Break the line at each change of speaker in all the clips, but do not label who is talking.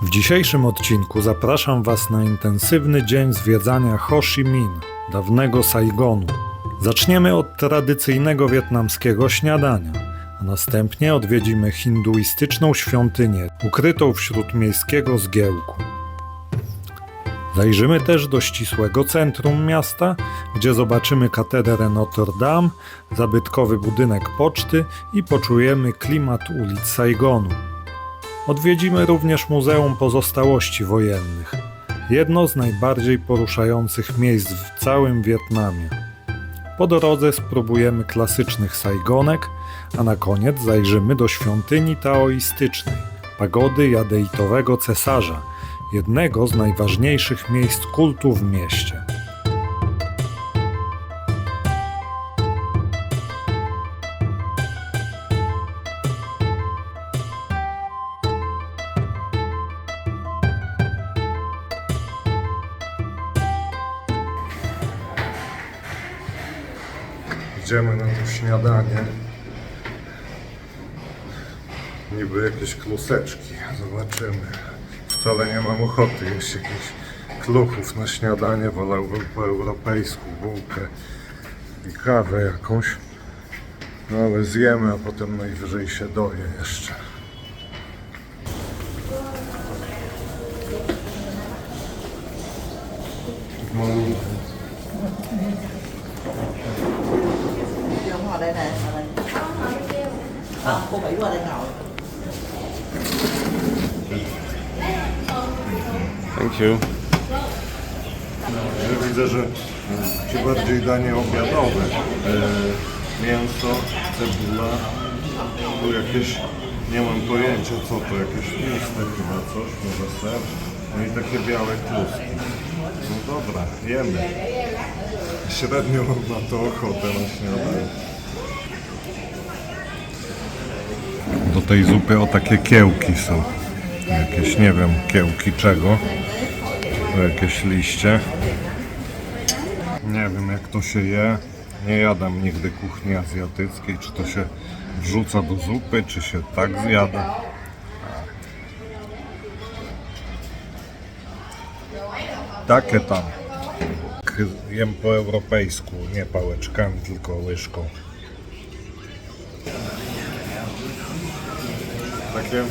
W dzisiejszym odcinku zapraszam Was na intensywny dzień zwiedzania Ho Chi Minh, dawnego Saigonu. Zaczniemy od tradycyjnego wietnamskiego śniadania, a następnie odwiedzimy hinduistyczną świątynię ukrytą wśród miejskiego zgiełku. Zajrzymy też do ścisłego centrum miasta, gdzie zobaczymy katedrę Notre Dame, zabytkowy budynek poczty i poczujemy klimat ulic Saigonu. Odwiedzimy również Muzeum Pozostałości Wojennych, jedno z najbardziej poruszających miejsc w całym Wietnamie. Po drodze spróbujemy klasycznych sajgonek, a na koniec zajrzymy do świątyni taoistycznej, pagody jadeitowego cesarza, jednego z najważniejszych miejsc kultu w mieście. Idziemy na to śniadanie. Niby jakieś kluseczki. Zobaczymy. Wcale nie mam ochoty jeść jakichś kluchów na śniadanie. Wolałbym po europejsku bułkę i kawę jakąś. No ale zjemy, a potem najwyżej się doję jeszcze.
Thank you.
Widzę, że czy bardziej danie obiadowe. Mięso, cebula, tu jakieś, nie mam pojęcia co to, jakieś tłuste chyba coś, może ser, no i takie białe kluski. No dobra, jemy. Średnio mam na to ochotę na śniadanie. Do tej zupy o takie kiełki są. Jakieś, nie wiem, kiełki czego. To jakieś liście. Nie wiem jak to się je. Nie jadam nigdy kuchni azjatyckiej. Czy to się wrzuca do zupy, czy się tak zjada. Takie tam. Jem po europejsku, nie pałeczkami, tylko łyżką. Takie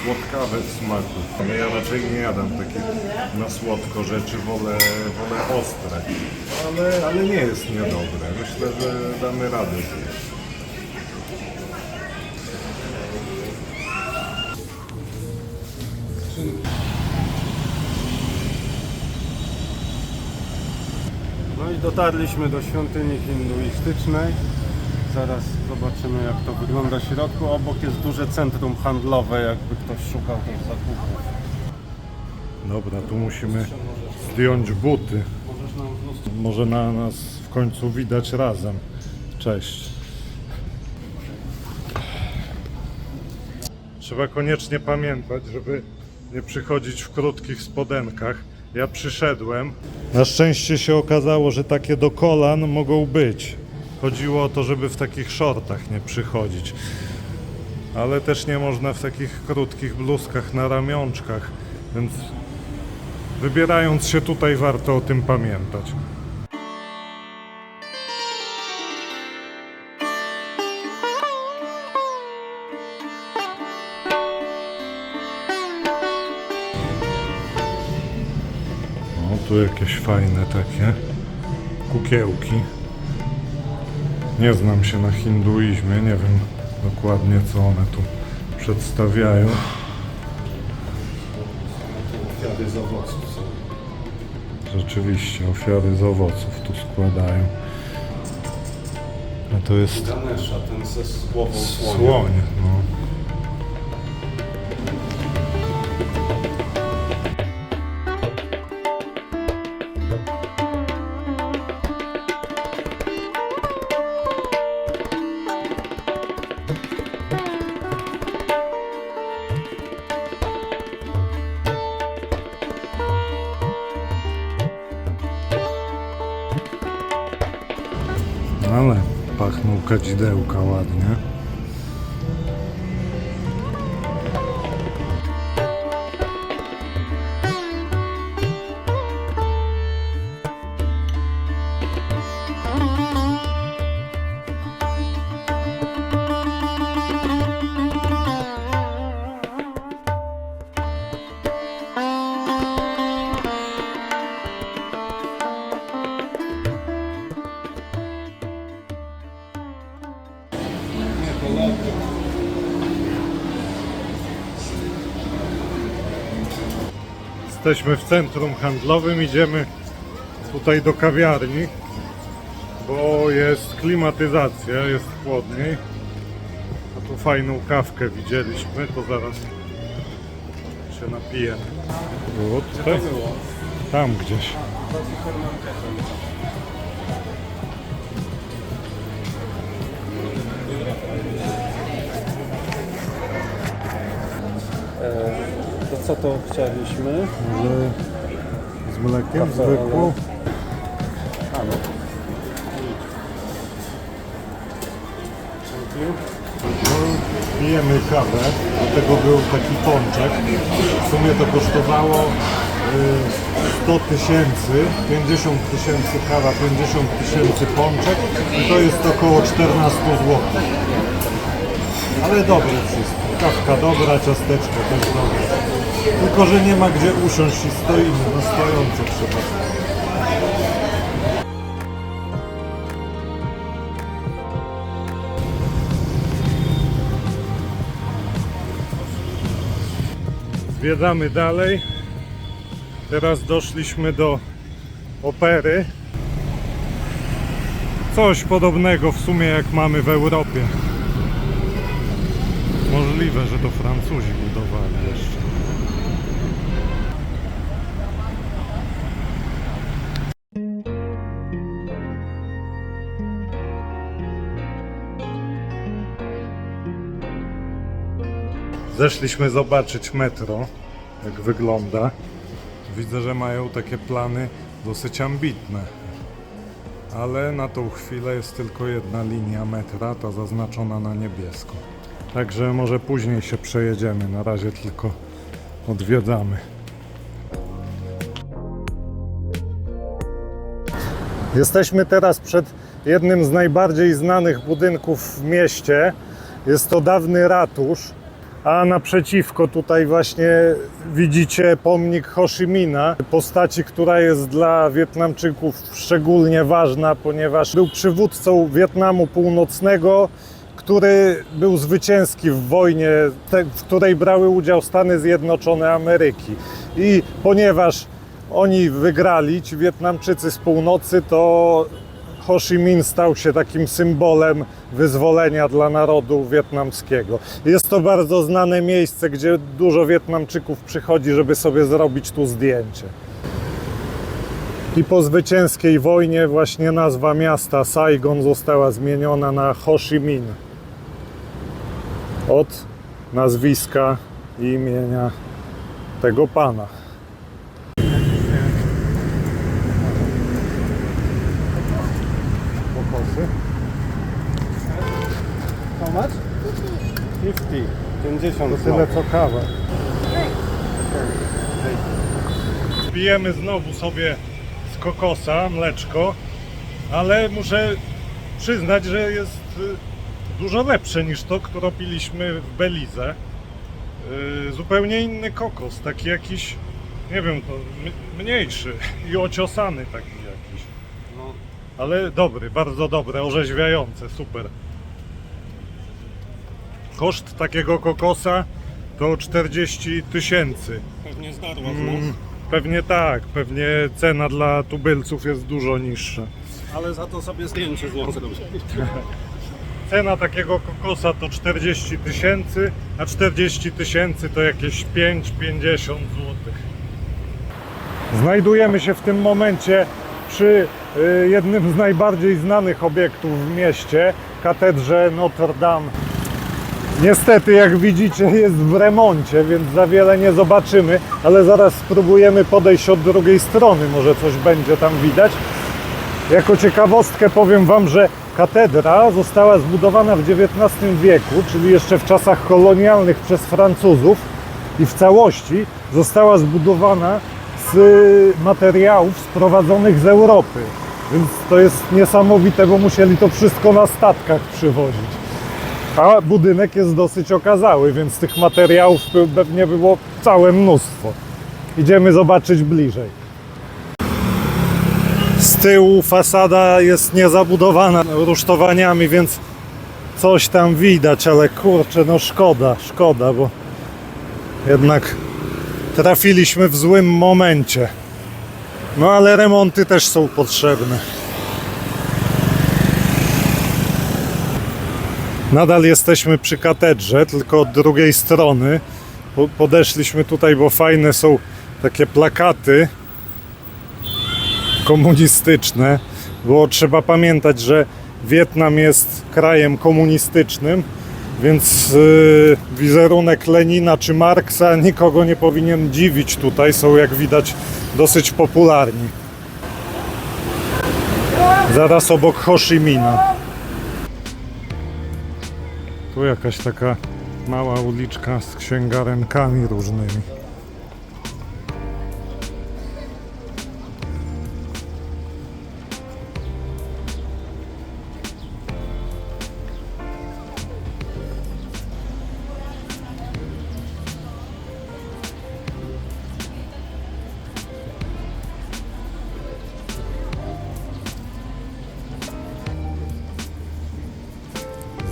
słodkawe w smaku. Ale ja raczej nie jadam takich na słodko rzeczy, wolę ostre. Ale nie jest niedobre. Myślę, że damy radę zjeść.
No i dotarliśmy do świątyni hinduistycznej. Zaraz zobaczymy jak to wygląda w środku. Obok jest duże centrum handlowe, jakby ktoś szukał też zakupów.
Dobra, tu musimy zdjąć buty. Może na nas w końcu widać razem. Cześć. Trzeba koniecznie pamiętać, żeby nie przychodzić w krótkich spodenkach. Ja przyszedłem. Na szczęście się okazało, że takie do kolan mogą być. Chodziło o to, żeby w takich shortach nie przychodzić. Ale też nie można w takich krótkich bluzkach na ramionczkach. Więc wybierając się tutaj warto o tym pamiętać. O, tu jakieś fajne takie kukiełki. Nie znam się na hinduizmie, nie wiem dokładnie co one tu przedstawiają.
Ofiary z owoców są.
Rzeczywiście, ofiary z owoców tu składają. A to jest
Ganesha, ten ze głową słonia.
słoń, no. Ale pachną kadzidełka ładnie. Jesteśmy w centrum handlowym, idziemy tutaj do kawiarni, bo jest klimatyzacja, jest chłodniej. A tu fajną kawkę widzieliśmy, to zaraz się napijemy. Było tutaj? Tam gdzieś.
To co to chcieliśmy?
Z mlekiem
Kawę,
zwykłą. Pijemy kawę, do tego był taki pączek. W sumie to kosztowało 100 tysięcy, 50 tysięcy kawa, 50 tysięcy pączek i to jest około 14 zł. Ale dobre wszystko. Kawka dobra, ciasteczko też dobre. Tylko, że nie ma gdzie usiąść i stoimy, no stojąco trzeba. Zwiedzamy dalej. Teraz doszliśmy do opery. Coś podobnego w sumie jak mamy w Europie. Możliwe, że to Francuzi budowali jeszcze. Zeszliśmy zobaczyć metro, jak wygląda. Widzę, że mają takie plany dosyć ambitne. Ale na tą chwilę jest tylko jedna linia metra, ta zaznaczona na niebiesko. Także może później się przejedziemy, na razie tylko odwiedzamy. Jesteśmy teraz przed jednym z najbardziej znanych budynków w mieście. Jest to dawny ratusz, a naprzeciwko tutaj właśnie widzicie pomnik Ho Chi Minha, postaci, która jest dla Wietnamczyków szczególnie ważna, ponieważ był przywódcą Wietnamu Północnego, który był zwycięski w wojnie, w której brały udział Stany Zjednoczone Ameryki. I ponieważ oni wygrali, ci Wietnamczycy z północy, to Ho Chi Minh stał się takim symbolem wyzwolenia dla narodu wietnamskiego. Jest to bardzo znane miejsce, gdzie dużo Wietnamczyków przychodzi, żeby sobie zrobić tu zdjęcie. I po zwycięskiej wojnie właśnie nazwa miasta Saigon została zmieniona na Ho Chi Minh. Od nazwiska i imienia tego pana. Kokosy.
How much? 50. 50
To tyle co kawa. Pijemy znowu sobie z kokosa mleczko, ale muszę przyznać, że jest dużo lepsze niż to, które piliśmy w Belize. Zupełnie inny kokos, taki jakiś, nie wiem, to mniejszy i ociosany taki jakiś.
No,
Ale dobry, bardzo dobre, orzeźwiające, super. Koszt takiego kokosa to 40 tysięcy.
pewnie zdarła z nas.
Pewnie tak, pewnie cena dla tubylców jest dużo niższa.
Ale za to sobie zdjęcie z nią zrobić.
Cena takiego kokosa to 40 tysięcy, a 40 tysięcy to jakieś 5-50 zł. Znajdujemy się w tym momencie przy jednym z najbardziej znanych obiektów w mieście, katedrze Notre Dame. Niestety, jak widzicie, jest w remoncie, więc za wiele nie zobaczymy, ale zaraz spróbujemy podejść od drugiej strony, może coś będzie tam widać. Jako ciekawostkę powiem Wam, że katedra została zbudowana w XIX wieku, czyli jeszcze w czasach kolonialnych przez Francuzów i w całości została zbudowana z materiałów sprowadzonych z Europy. Więc to jest niesamowite, bo musieli to wszystko na statkach przywozić. A budynek jest dosyć okazały, więc tych materiałów pewnie było całe mnóstwo. Idziemy zobaczyć bliżej. Z tyłu fasada jest niezabudowana rusztowaniami, więc coś tam widać, ale kurczę, no szkoda, bo jednak trafiliśmy w złym momencie. No ale remonty też są potrzebne. Nadal jesteśmy przy katedrze, tylko od drugiej strony. Podeszliśmy tutaj, bo fajne są takie plakaty komunistyczne, bo trzeba pamiętać, że Wietnam jest krajem komunistycznym, więc wizerunek Lenina czy Marksa nikogo nie powinien dziwić tutaj. Są, jak widać, dosyć popularni. Zaraz obok Ho Chi Minha. Tu jakaś taka mała uliczka z księgarenkami różnymi.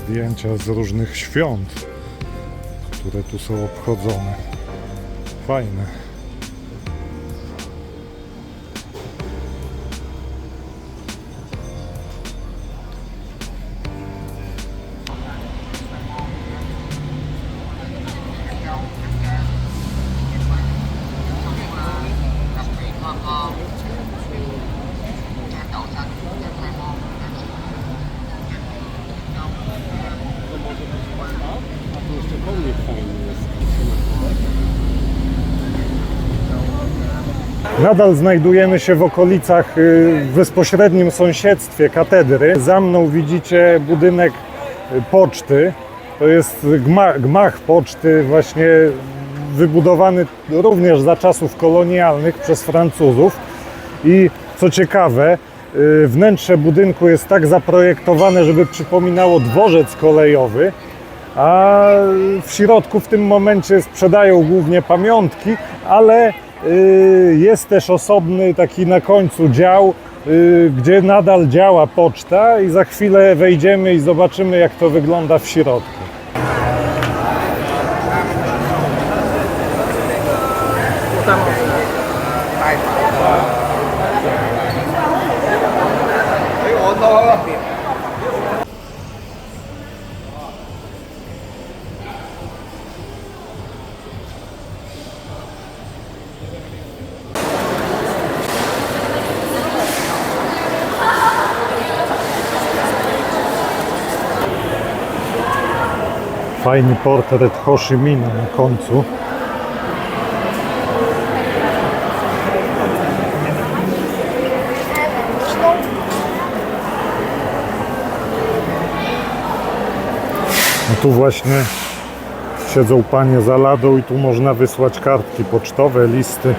Zdjęcia z różnych świąt, które tu są obchodzone. Fajne.
A tu jeszcze pomnik fajny jest.
Nadal znajdujemy się w okolicach, w bezpośrednim sąsiedztwie katedry. Za mną widzicie budynek poczty. To jest gmach poczty, właśnie wybudowany również za czasów kolonialnych przez Francuzów. I co ciekawe, wnętrze budynku jest tak zaprojektowane, żeby przypominało dworzec kolejowy, a w środku w tym momencie sprzedają głównie pamiątki, ale jest też osobny taki na końcu dział, gdzie nadal działa poczta, i za chwilę wejdziemy i zobaczymy, jak to wygląda w środku. Fajny portret Ho Chi Minha na końcu. No tu właśnie siedzą panie za ladą i tu można wysłać kartki pocztowe, listy.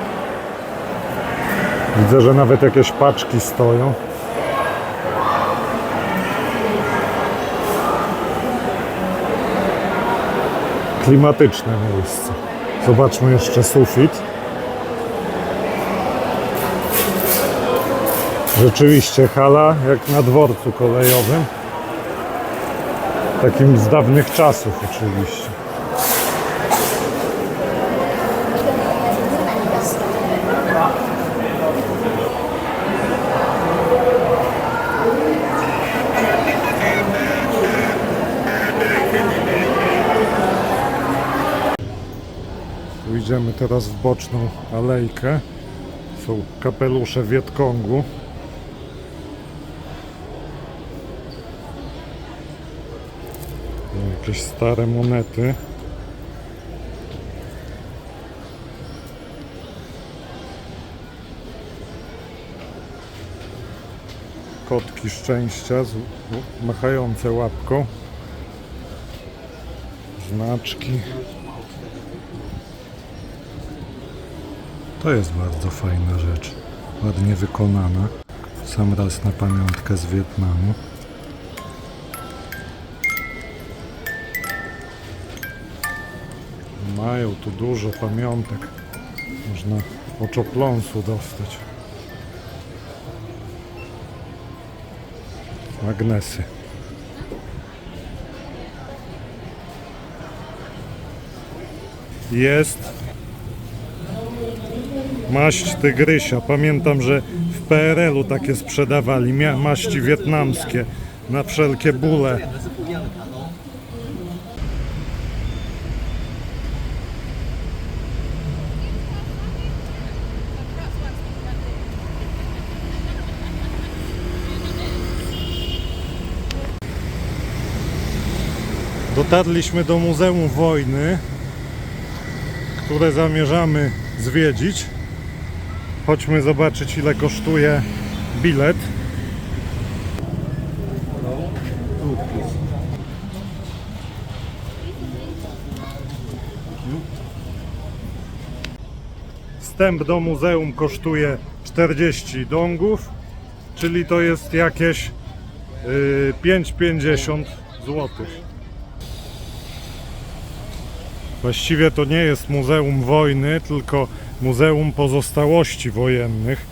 Widzę, że nawet jakieś paczki stoją. Klimatyczne miejsce. Zobaczmy jeszcze sufit. Rzeczywiście hala jak na dworcu kolejowym. Takim z dawnych czasów oczywiście. Idziemy teraz w boczną alejkę. Są kapelusze Wietkongu. Jakieś stare monety. Kotki szczęścia machające łapką. Znaczki. To jest bardzo fajna rzecz, ładnie wykonana, sam raz na pamiątkę z Wietnamu. Mają tu dużo pamiątek, można oczopląsu dostać. Magnesy. Maść tygrysia. Pamiętam, że w PRL-u takie sprzedawali. Maści wietnamskie na wszelkie bóle. Dotarliśmy do Muzeum Wojny, które zamierzamy zwiedzić. Chodźmy zobaczyć, ile kosztuje bilet. Wstęp do muzeum kosztuje 40 dongów, czyli to jest jakieś 5,50 zł. Właściwie to nie jest Muzeum Wojny, tylko Muzeum Pozostałości Wojennych.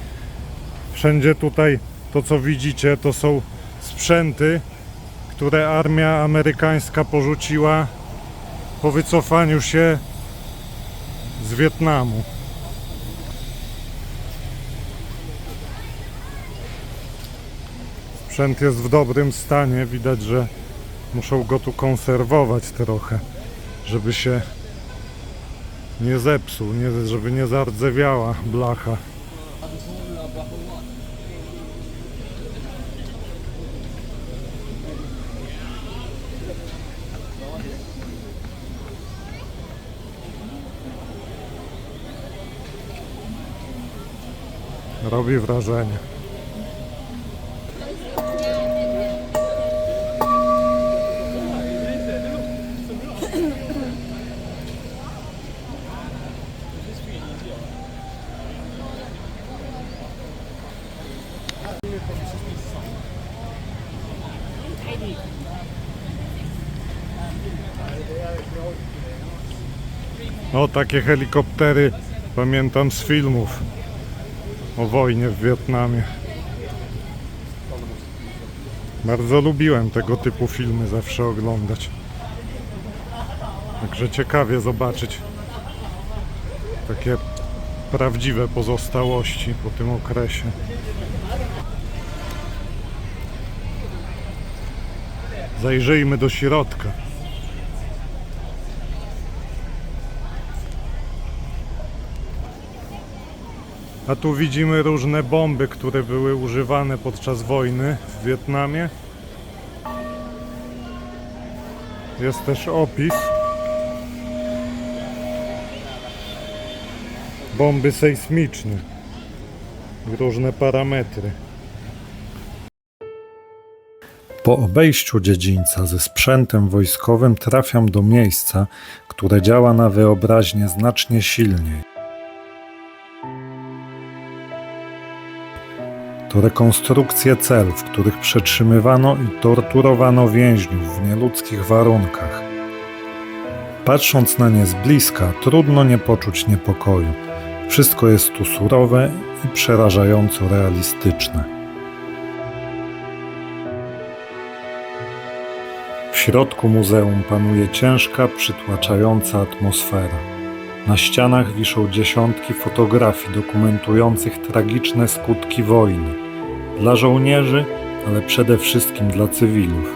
Wszędzie tutaj to, co widzicie, to są sprzęty, które armia amerykańska porzuciła po wycofaniu się z Wietnamu. Sprzęt jest w dobrym stanie, widać, że muszą go tu konserwować trochę, żeby się nie zepsuł, żeby nie zardzewiała blacha. Robi wrażenie. O, takie helikoptery pamiętam z filmów o wojnie w Wietnamie. Bardzo lubiłem tego typu filmy zawsze oglądać. Także ciekawie zobaczyć takie prawdziwe pozostałości po tym okresie. Zajrzyjmy do środka. A tu widzimy różne bomby, które były używane podczas wojny w Wietnamie. Jest też opis. Bomby sejsmiczne i różne parametry. Po obejściu dziedzińca ze sprzętem wojskowym trafiam do miejsca, które działa na wyobraźnię znacznie silniej. To rekonstrukcje cel, w których przetrzymywano i torturowano więźniów w nieludzkich warunkach. Patrząc na nie z bliska, trudno nie poczuć niepokoju. Wszystko jest tu surowe i przerażająco realistyczne. W środku muzeum panuje ciężka, przytłaczająca atmosfera. Na ścianach wiszą dziesiątki fotografii dokumentujących tragiczne skutki wojny. Dla żołnierzy, ale przede wszystkim dla cywilów.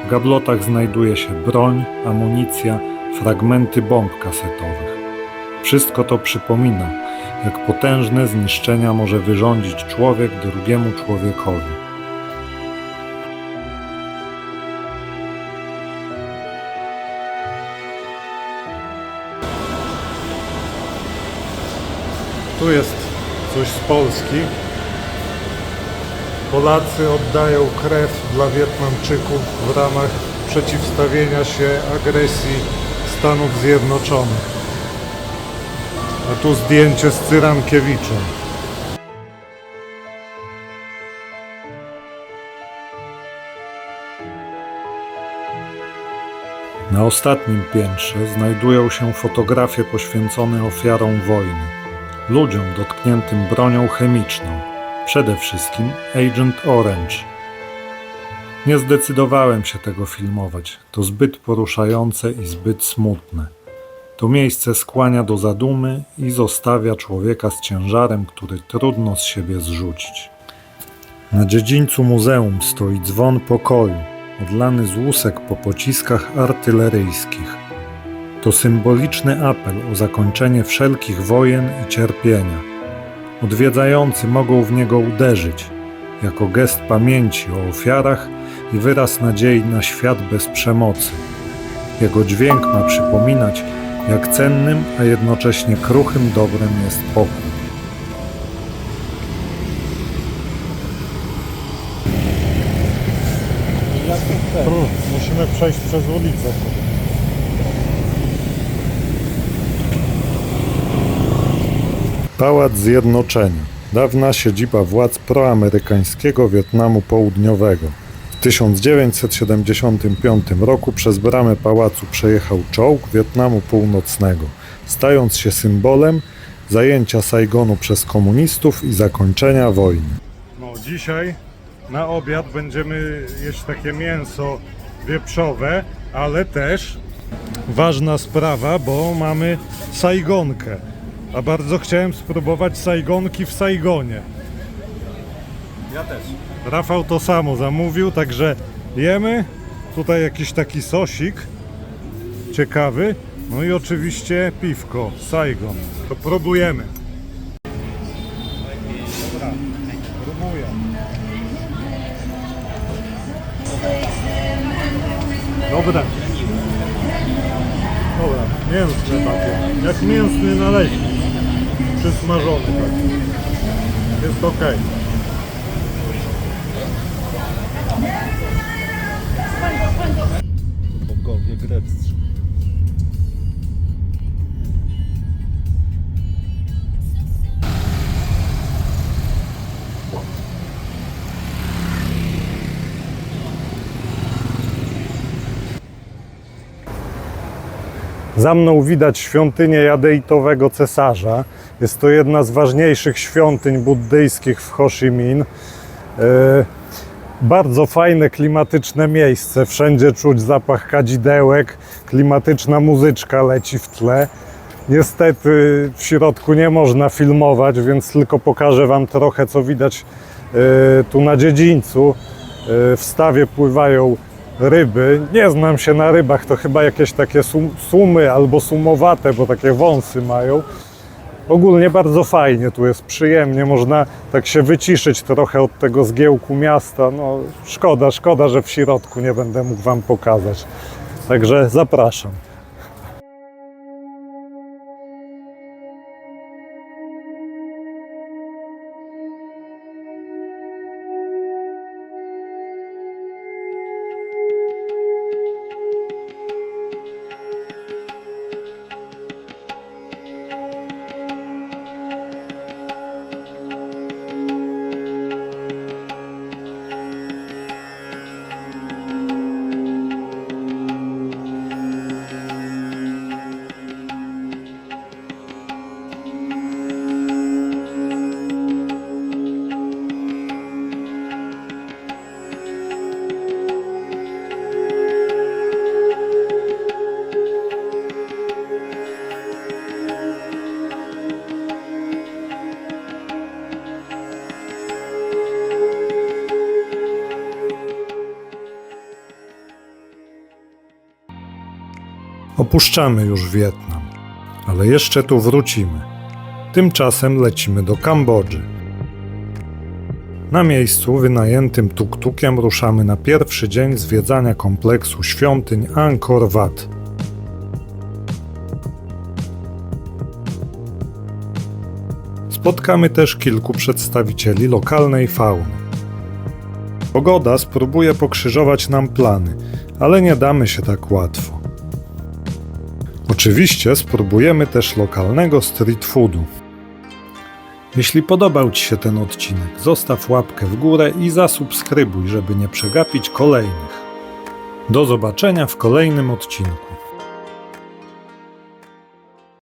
W gablotach znajduje się broń, amunicja, fragmenty bomb kasetowych. Wszystko to przypomina, jak potężne zniszczenia może wyrządzić człowiek drugiemu człowiekowi. Tu jest coś z Polski. Polacy oddają krew dla Wietnamczyków w ramach przeciwstawienia się agresji Stanów Zjednoczonych. A tu zdjęcie z Cyrankiewiczem. Na ostatnim piętrze znajdują się fotografie poświęcone ofiarom wojny. Ludziom dotkniętym bronią chemiczną, przede wszystkim Agent Orange. Nie zdecydowałem się tego filmować, to zbyt poruszające i zbyt smutne. To miejsce skłania do zadumy i zostawia człowieka z ciężarem, który trudno z siebie zrzucić. Na dziedzińcu muzeum stoi dzwon pokoju, odlany z łusek po pociskach artyleryjskich. To symboliczny apel o zakończenie wszelkich wojen i cierpienia. Odwiedzający mogą w niego uderzyć, jako gest pamięci o ofiarach i wyraz nadziei na świat bez przemocy. Jego dźwięk ma przypominać, jak cennym, a jednocześnie kruchym dobrem jest pokój.
Musimy przejść przez ulicę.
Pałac Zjednoczenia. Dawna siedziba władz proamerykańskiego Wietnamu Południowego. W 1975 roku przez bramę pałacu przejechał czołg Wietnamu Północnego, stając się symbolem zajęcia Saigonu przez komunistów i zakończenia wojny.
No, dzisiaj na obiad będziemy jeść takie mięso wieprzowe, ale też ważna sprawa, bo mamy sajgonkę. A bardzo chciałem spróbować sajgonki w Saigonie.
Ja też.
Rafał to samo zamówił, także jemy. Tutaj jakiś taki sosik ciekawy. No i oczywiście piwko, Saigon. To próbujemy. Dobra, próbuję. Dobra. Dobra, mięsne takie. Jak mięsny naleśnik. Przysmażony taki. Jest okej.
Bogowie greccy.
Za mną widać świątynię jadeitowego cesarza. Jest to jedna z ważniejszych świątyń buddyjskich w Ho Chi Minh. Bardzo fajne, klimatyczne miejsce. Wszędzie czuć zapach kadzidełek, klimatyczna muzyczka leci w tle. Niestety w środku nie można filmować, więc tylko pokażę Wam trochę, co widać tu na dziedzińcu. W stawie pływają ryby. Nie znam się na rybach, to chyba jakieś takie sumy albo sumowate, bo takie wąsy mają. Ogólnie bardzo fajnie, tu jest przyjemnie, można tak się wyciszyć trochę od tego zgiełku miasta. No szkoda, że w środku nie będę mógł Wam pokazać. Także zapraszam.
Opuszczamy już Wietnam, ale jeszcze tu wrócimy. Tymczasem lecimy do Kambodży. Na miejscu wynajętym tuk-tukiem ruszamy na pierwszy dzień zwiedzania kompleksu świątyń Angkor Wat. Spotkamy też kilku przedstawicieli lokalnej fauny. Pogoda spróbuje pokrzyżować nam plany, ale nie damy się tak łatwo. Oczywiście spróbujemy też lokalnego street foodu. Jeśli podobał Ci się ten odcinek, zostaw łapkę w górę i zasubskrybuj, żeby nie przegapić kolejnych. Do zobaczenia w kolejnym odcinku.